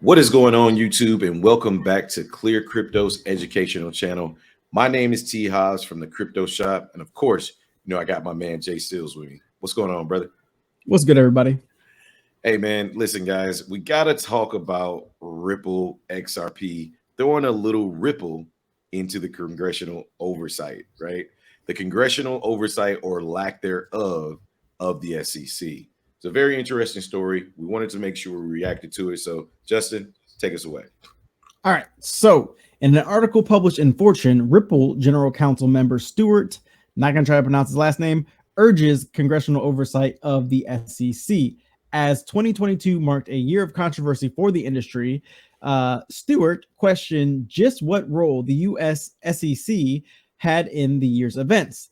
What is going on, YouTube? And welcome back to ClearCryptos educational channel. My name is T. Haas from the Crypto Shop. And of course, I got my man Jay Seals with me. What's going on, brother? What's good, everybody? Hey, man, listen, guys, we got to talk about Ripple XRP, throwing a little ripple into the Congressional Oversight, right? The Congressional Oversight, or lack thereof, of the SEC. It's a very interesting story. We wanted to make sure we reacted to it. So, Justin, take us away. All right. So, in an article published in Fortune, Ripple General Counsel member Stewart, not going to try to pronounce his last name, urges congressional oversight of the SEC. As 2022 marked a year of controversy for the industry, Stewart questioned just what role the U.S. SEC had in the year's events.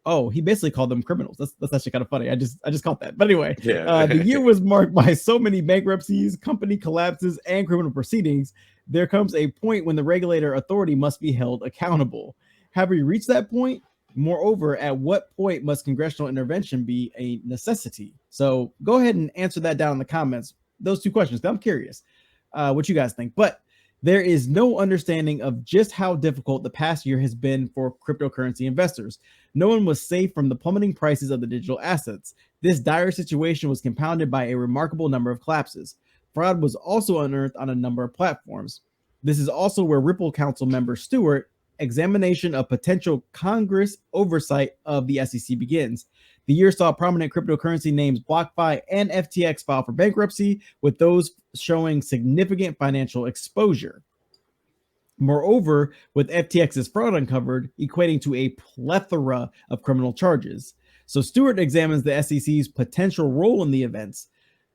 Oh, he basically called them criminals. That's actually kind of funny. I just caught that. But anyway, the year was marked by so many bankruptcies, company collapses, and criminal proceedings. There comes a point when the regulator authority must be held accountable. Have we reached that point? Moreover, at what point must congressional intervention be a necessity? So go ahead and answer that down in the comments. Those two questions. I'm curious what you guys think. But there is no understanding of just how difficult the past year has been for cryptocurrency investors. No one was safe from the plummeting prices of the digital assets. This dire situation was compounded by a remarkable number of collapses. Fraud was also unearthed on a number of platforms. This is also where Ripple Council member Stewart examination of potential Congress oversight of the SEC begins. The year saw prominent cryptocurrency names BlockFi and FTX file for bankruptcy, with those showing significant financial exposure. Moreover, with FTX's fraud uncovered, equating to a plethora of criminal charges. So Stewart examines the SEC's potential role in the events.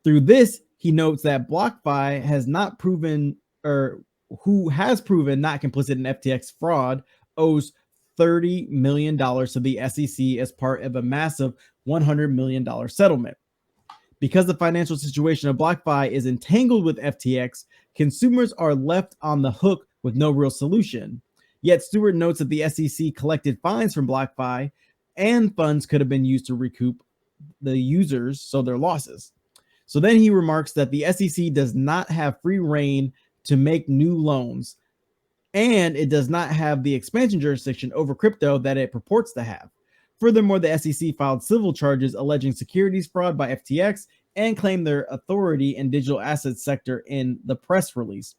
Through this, he notes that BlockFi has not proven, or who has proven not complicit in FTX fraud, owes $30 million to the SEC as part of a massive $100 million settlement. Because the financial situation of BlockFi is entangled with FTX, consumers are left on the hook with no real solution. Yet Stewart notes that the SEC collected fines from BlockFi, and funds could have been used to recoup the users, so their losses. So then he remarks that the SEC does not have free reign to make new loans, and it does not have the expansion jurisdiction over crypto that it purports to have. Furthermore, the SEC filed civil charges alleging securities fraud by FTX and claimed their authority in digital assets sector in the press release.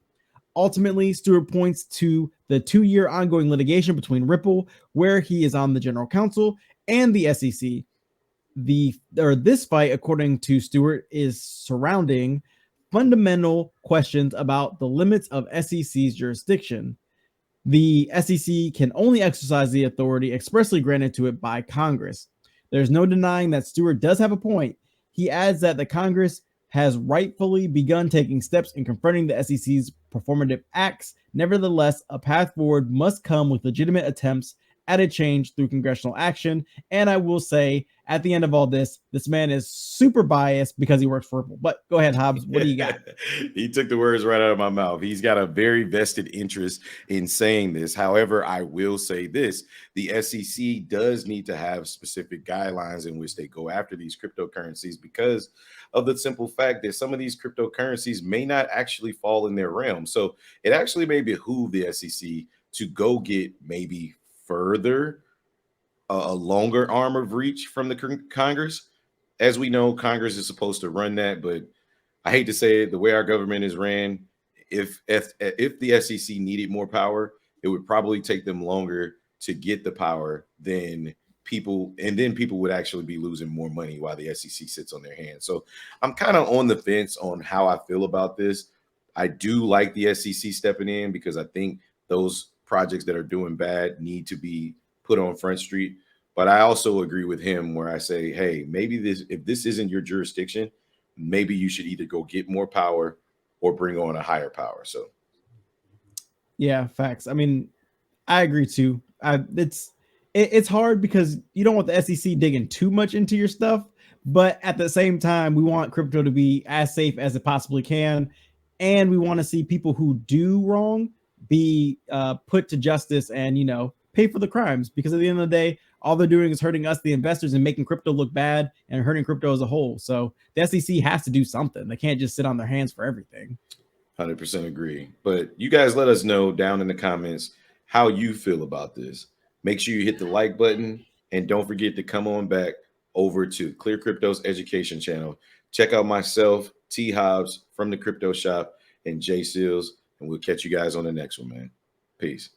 Ultimately, Stewart points to the 2-year ongoing litigation between Ripple, where he is on the general counsel, and the SEC. This fight, according to Stewart, is surrounding fundamental questions about the limits of SEC's jurisdiction. The SEC can only exercise the authority expressly granted to it by Congress. There's no denying that Stewart does have a point. He adds that the Congress has rightfully begun taking steps in confronting the SEC's performative acts. Nevertheless, a path forward must come with legitimate attempts at a change through congressional action. And I will say, at the end of all this man is super biased because he works for Ripple. But go ahead, Hobbs. What do you got? He took the words right out of my mouth. He's got a very vested interest in saying this. However, I will say this. The SEC does need to have specific guidelines in which they go after these cryptocurrencies, because of the simple fact that some of these cryptocurrencies may not actually fall in their realm. So it actually may behoove the SEC to go get maybe further a longer arm of reach from the Congress. As we know, Congress is supposed to run that, but I hate to say it, the way our government is ran, if the SEC needed more power, it would probably take them longer to get the power than people, and then people would actually be losing more money while the SEC sits on their hands. So I'm kind of on the fence on how I feel about this. I do like the SEC stepping in, because I think those projects that are doing bad need to be put on Front Street. But I also agree with him where I say, hey, maybe if this isn't your jurisdiction, maybe you should either go get more power or bring on a higher power. So yeah, facts. I mean, I agree too. It's hard because you don't want the SEC digging too much into your stuff, but at the same time, we want crypto to be as safe as it possibly can, and we want to see people who do wrong be put to justice and pay for the crimes, because at the end of the day, all they're doing is hurting us, the investors, and making crypto look bad and hurting crypto as a whole. So the SEC has to do something. They can't just sit on their hands for everything. 100% agree. But you guys let us know down in the comments how you feel about this. Make sure you hit the like button and don't forget to come on back over to Clear Cryptos Education Channel. Check out myself, T Hobbs from the Crypto Shop, and Jay Seals, and we'll catch you guys on the next one, man. Peace.